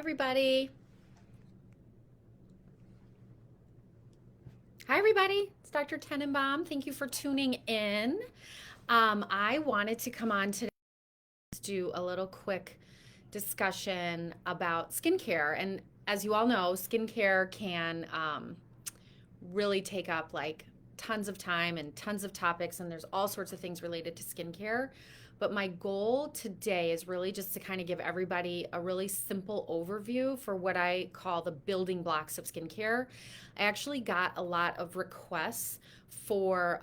everybody. Hi, everybody. It's Dr. Tenenbaum. Thank you for tuning in. I wanted to come on today to do a little quick discussion about skincare. And as you all know, skincare can really take up like tons of time and tons of topics, and there's all sorts of things related to skincare. But my goal today is really just to kind of give everybody a really simple overview for what I call the building blocks of skincare. I actually got a lot of requests for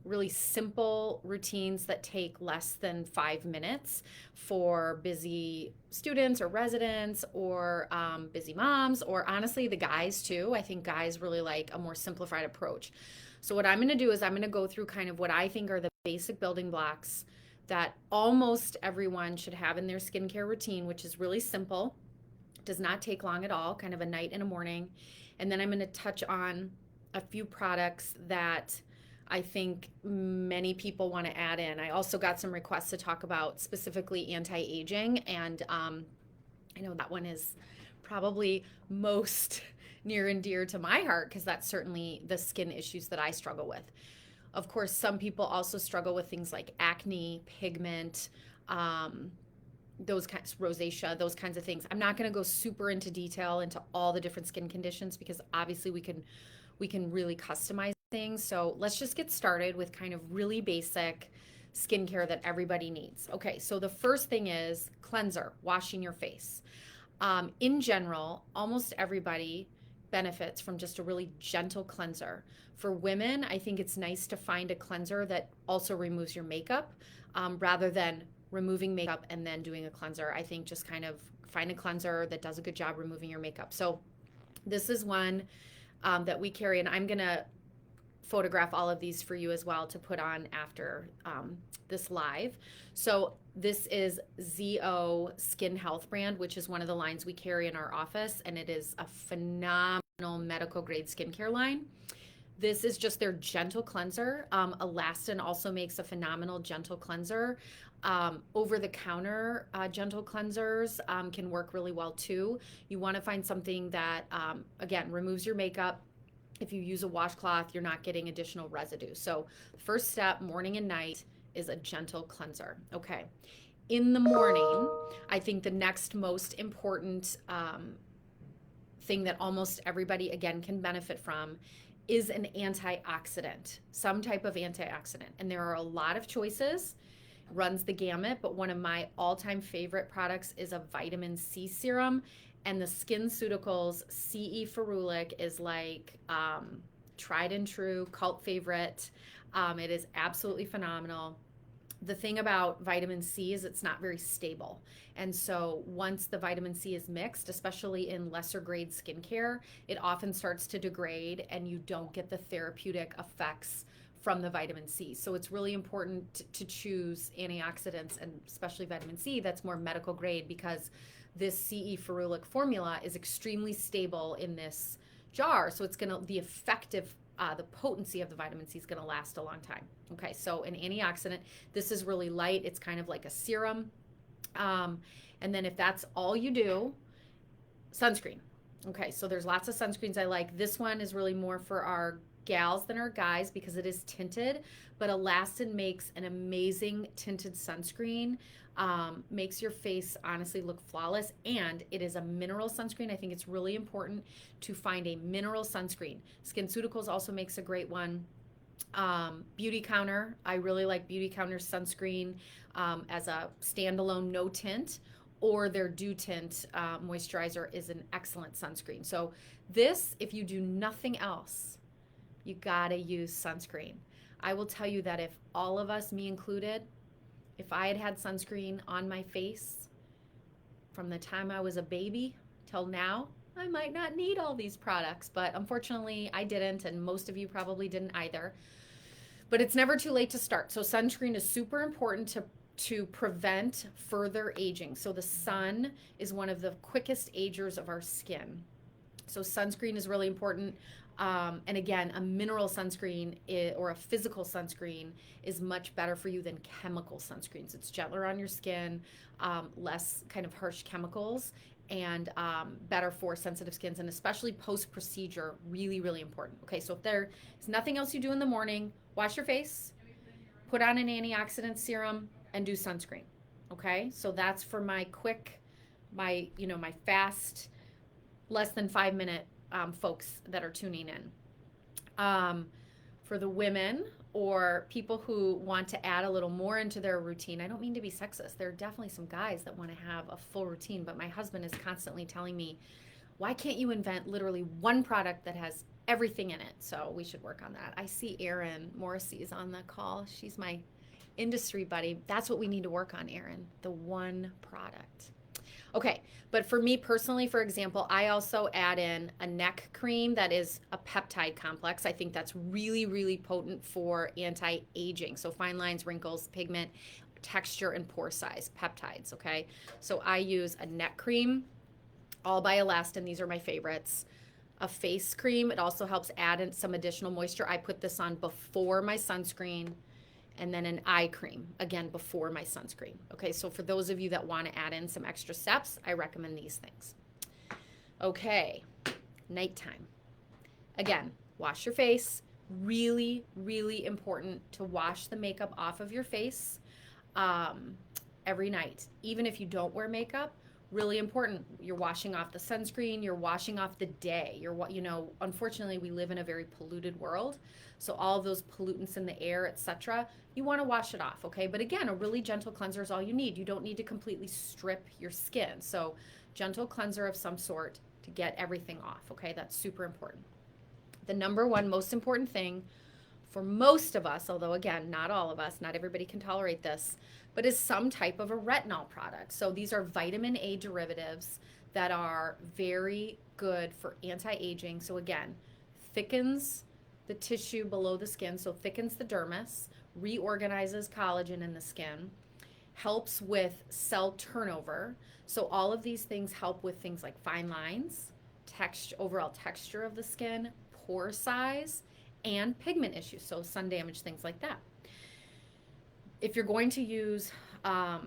really simple routines that take less than 5 minutes for busy students or residents or busy moms, or honestly, the guys too. I think guys really like a more simplified approach. So, what I'm going to do is I'm going to go through kind of what I think are the basic building blocks that almost everyone should have in their skincare routine, which is really simple, does not take long at all, kind of a night and a morning. And then I'm going to touch on a few products that I think many people want to add in. I also got some requests to talk about specifically anti-aging, and I know that one is probably most near and dear to my heart because that's certainly the skin issues that I struggle with. Of course, some people also struggle with things like acne, pigment, those kinds, rosacea, those kinds of things. I'm not going to go super into detail into all the different skin conditions because obviously we can really customize things. So let's just get started with kind of really basic skincare that everybody needs. Okay, so the first thing is cleanser, washing your face. In general, almost everybody benefits from just a really gentle cleanser. For women, I think it's nice to find a cleanser that also removes your makeup rather than removing makeup and then doing a cleanser. I think just kind of find a cleanser that does a good job removing your makeup. So this is one that we carry, and I'm going to photograph all of these for you as well to put on after this live. So this is ZO Skin Health brand, which is one of the lines we carry in our office, and it is a phenomenal medical grade skincare line. This is just their gentle cleanser. Alastin also makes a phenomenal gentle cleanser. Over-the-counter gentle cleansers can work really well too. You want to find something that, again, removes your makeup. If you use a washcloth, you're not getting additional residue. So the first step, morning and night, is a gentle cleanser. Okay. In the morning, I think the next most important thing that almost everybody, again, can benefit from is an antioxidant, some type of antioxidant. And there are a lot of choices, runs the gamut, but one of my all-time favorite products is a vitamin C serum. And the SkinCeuticals CE Ferulic is like tried and true, cult favorite. It is absolutely phenomenal. The thing about vitamin C is it's not very stable. And so once the vitamin C is mixed, especially in lesser grade skincare, it often starts to degrade and you don't get the therapeutic effects from the vitamin C. So it's really important to choose antioxidants, and especially vitamin C, that's more medical grade, because this CE Ferulic formula is extremely stable in this jar. So it's going to, the effective the potency of the vitamin C is going to last a long time. Okay, so an antioxidant. This is really light. It's kind of like a serum. And then if that's all you do, sunscreen. Okay, so there's lots of sunscreens I like. This one is really more for our gals than our guys because it is tinted, but Alastin makes an amazing tinted sunscreen. Makes your face honestly look flawless, and it is a mineral sunscreen. I think it's really important to find a mineral sunscreen. SkinCeuticals also makes a great one. Beauty Counter, I really like Beauty Counter's sunscreen as a standalone no tint, or their Dew Tint moisturizer is an excellent sunscreen. So this, if you do nothing else, you gotta use sunscreen. I will tell you that if all of us, me included, if I had sunscreen on my face from the time I was a baby till now, I might not need all these products, but unfortunately I didn't, and most of you probably didn't either. But it's never too late to start. So sunscreen is super important to prevent further aging. So the sun is one of the quickest agers of our skin. So sunscreen is really important. And again, a mineral sunscreen or a physical sunscreen is much better for you than chemical sunscreens. It's gentler on your skin, less kind of harsh chemicals, and better for sensitive skins, and especially post-procedure, really, really important. Okay, so if there's nothing else you do in the morning, wash your face, put on an antioxidant serum, and do sunscreen. Okay, so that's for my quick, my fast, less than 5 minute folks that are tuning in. For the women or people who want to add a little more into their routine, I don't mean to be sexist. There are definitely some guys that want to have a full routine, but my husband is constantly telling me, why can't you invent literally one product that has everything in it? So we should work on that. I see Erin Morrissey is on the call. She's my industry buddy. That's what we need to work on, Erin, the one product. Okay, but for me personally, for example, I also add in a neck cream that is a peptide complex. I think that's really, really potent for anti-aging. So fine lines, wrinkles, pigment, texture, and pore size, peptides, okay? So I use a neck cream, all by Elastin. These are my favorites. A face cream. It also helps add in some additional moisture. I put this on before my sunscreen. And then an eye cream, again, before my sunscreen. Okay, so for those of you that want to add in some extra steps, I recommend these things. Okay, nighttime. Again, wash your face. Really, really important to wash the makeup off of your face every night. Even if you don't wear makeup, really important. You're washing off the sunscreen, you're washing off the day. Unfortunately, we live in a very polluted world. So all of those pollutants in the air, etc., you want to wash it off, okay? But again, a really gentle cleanser is all you need. You don't need to completely strip your skin. So gentle cleanser of some sort to get everything off, okay? That's super important. The number one most important thing for most of us, although again, not all of us, not everybody can tolerate this, but is some type of a retinol product. So these are vitamin A derivatives that are very good for anti-aging. So again, thickens the tissue below the skin, so thickens the dermis, reorganizes collagen in the skin, helps with cell turnover. So all of these things help with things like fine lines, overall texture of the skin, pore size, and pigment issues, so sun damage, things like that. If you're going to use a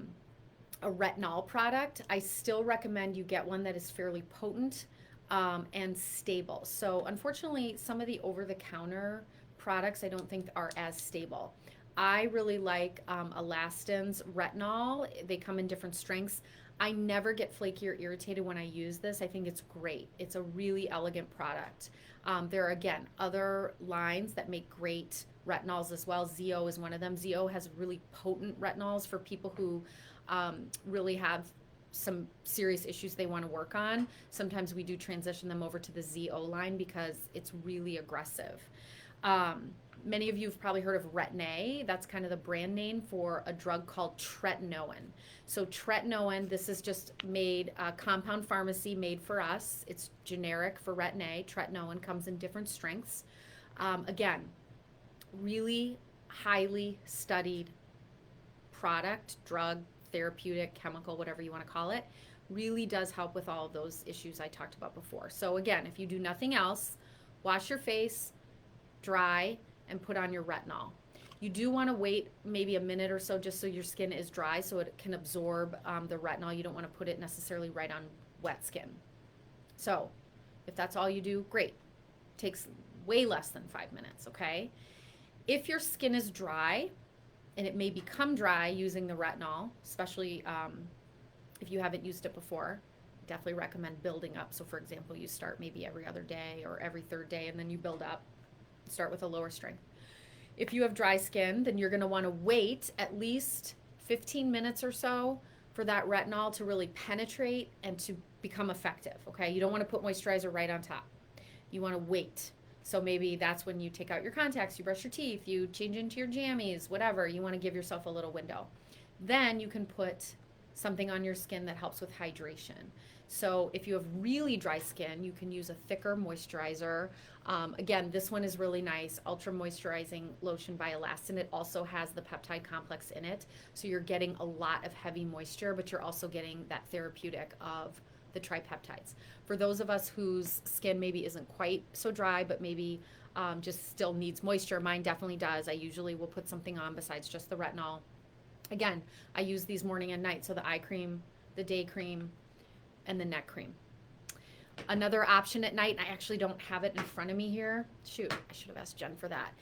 retinol product, I still recommend you get one that is fairly potent and stable. So unfortunately, some of the over-the-counter products I don't think are as stable. I really like Elastin's retinol. They come in different strengths. I never get flaky or irritated when I use this. I think it's great. It's a really elegant product. There are, again, other lines that make great retinols as well. ZO is one of them. ZO has really potent retinols for people who really have some serious issues they want to work on. Sometimes we do transition them over to the ZO line because it's really aggressive. Many of you have probably heard of Retin-a. That's kind of the brand name for a drug called tretinoin. So tretinoin, this is just made, compound pharmacy made for us. It's generic for Retin-a. Tretinoin comes in different strengths. Again, really highly studied product, drug, therapeutic, chemical, whatever you want to call it. Really does help with all of those issues I talked about before. So again, if you do nothing else, wash your face, dry, and put on your retinol. You do want to wait maybe a minute or so just so your skin is dry so it can absorb the retinol. You don't want to put it necessarily right on wet skin. So if that's all you do, great. Takes way less than 5 minutes, okay? If your skin is dry, and it may become dry using the retinol, especially if you haven't used it before, definitely recommend building up. So for example, you start maybe every other day or every third day, and then you build up. Start with a lower strength. If you have dry skin, then you're going to want to wait at least 15 minutes or so for that retinol to really penetrate and to become effective, okay? You don't want to put moisturizer right on top. You want to wait. So maybe that's when you take out your contacts, you brush your teeth, you change into your jammies, whatever. You want to give yourself a little window. Then you can put something on your skin that helps with hydration. So if you have really dry skin, you can use a thicker moisturizer. Again, this one is really nice, Ultra Moisturizing Lotion by Elastin. It also has the peptide complex in it. So you're getting a lot of heavy moisture, but you're also getting that therapeutic of the tripeptides. For those of us whose skin maybe isn't quite so dry, but maybe just still needs moisture, mine definitely does. I usually will put something on besides just the retinol. Again, I use these morning and night. So the eye cream, the day cream, and the neck cream. Another option at night, and I actually don't have it in front of me here. Shoot, I should have asked Jen for that.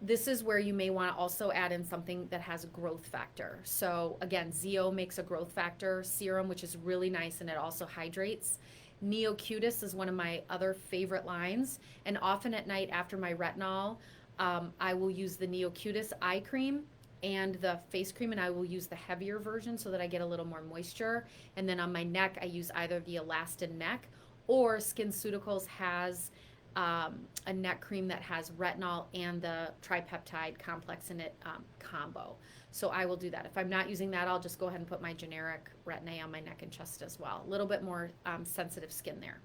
This is where you may want to also add in something that has a growth factor. So again, ZO makes a growth factor serum, which is really nice, and it also hydrates. Neocutis is one of my other favorite lines, and often at night after my retinol, I will use the Neocutis eye cream and the face cream, and I will use the heavier version so that I get a little more moisture. And then on my neck, I use either the Elastin Neck, or SkinCeuticals has a neck cream that has retinol and the tripeptide complex in it combo. So I will do that. If I'm not using that, I'll just go ahead and put my generic Retin-a on my neck and chest as well. A little bit more sensitive skin there.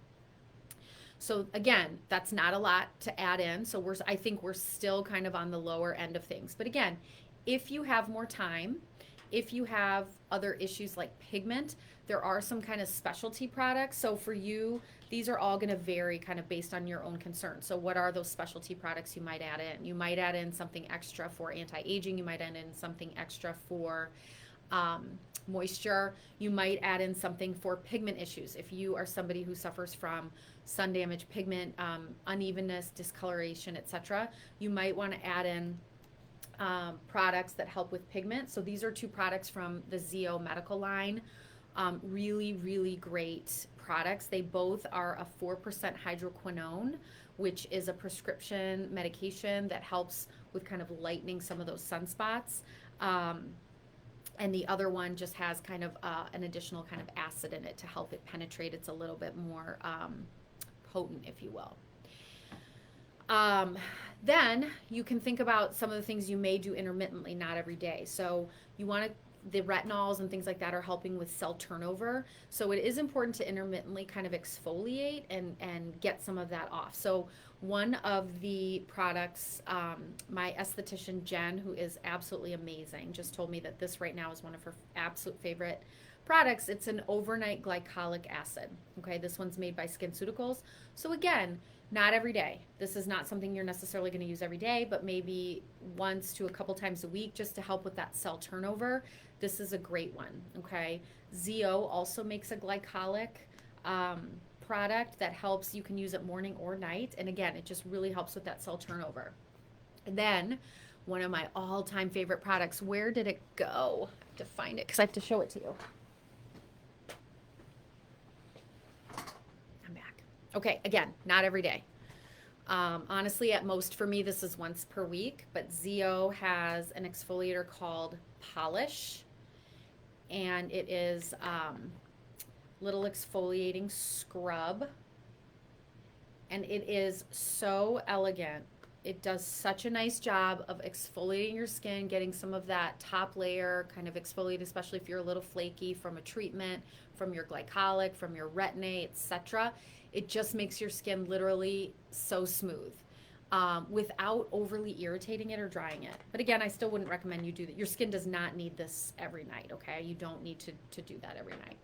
So again, that's not a lot to add in. So I think we're still kind of on the lower end of things. But again, if you have more time, if you have other issues like pigment, there are some kind of specialty products. So for you, these are all going to vary kind of based on your own concern. So what are those specialty products you might add in? You might add in something extra for anti-aging. You might add in something extra for moisture. You might add in something for pigment issues. If you are somebody who suffers from sun damage, pigment, unevenness, discoloration, etc., you might want to add in products that help with pigment. So these are two products from the ZO medical line. Really, really great products. They both are a 4% hydroquinone, which is a prescription medication that helps with kind of lightening some of those sunspots. And the other one just has kind of an additional kind of acid in it to help it penetrate. It's a little bit more potent, if you will. Then you can think about some of the things you may do intermittently, not every day. So you want to, the retinols and things like that are helping with cell turnover. So it is important to intermittently kind of exfoliate and get some of that off. So one of the products, my esthetician, Jen, who is absolutely amazing, just told me that this right now is one of her absolute favorite products. It's an overnight glycolic acid. Okay, this one's made by SkinCeuticals. So again, not every day. This is not something you're necessarily going to use every day, but maybe once to a couple times a week just to help with that cell turnover. This is a great one, okay? ZO also makes a glycolic product that helps. You can use it morning or night, and again, it just really helps with that cell turnover. And then one of my all-time favorite products, where did it go? I have to find it because I have to show it to you. I'm back. Okay, again, not every day. Honestly, at most for me, this is once per week, but ZO has an exfoliator called Polish, and it is little exfoliating scrub, and it is so elegant. It does such a nice job of exfoliating your skin, getting some of that top layer kind of exfoliate, especially if you're a little flaky from a treatment, from your glycolic, from your Retin-a, etc. It just makes your skin literally so smooth without overly irritating it or drying it. But again, I still wouldn't recommend you do that. Your skin does not need this every night, okay? You don't need to do that every night.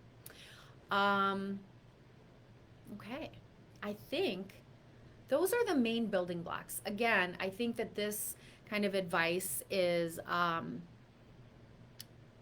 Okay, I think those are the main building blocks. Again, I think that this kind of advice is kind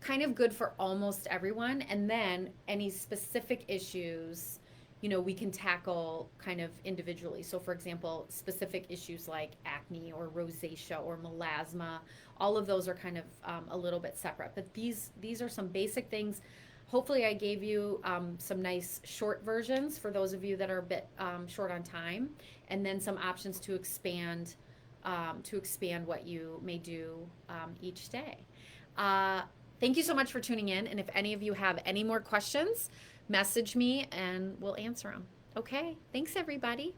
of good for almost everyone. And then any specific issues, you know, we can tackle kind of individually. So for example, specific issues like acne or rosacea or melasma, all of those are kind of a little bit separate. But these are some basic things. Hopefully I gave you some nice short versions for those of you that are a bit short on time, and then some options to expand what you may do each day. Thank you so much for tuning in, and if any of you have any more questions, message me and we'll answer them. Okay, thanks everybody.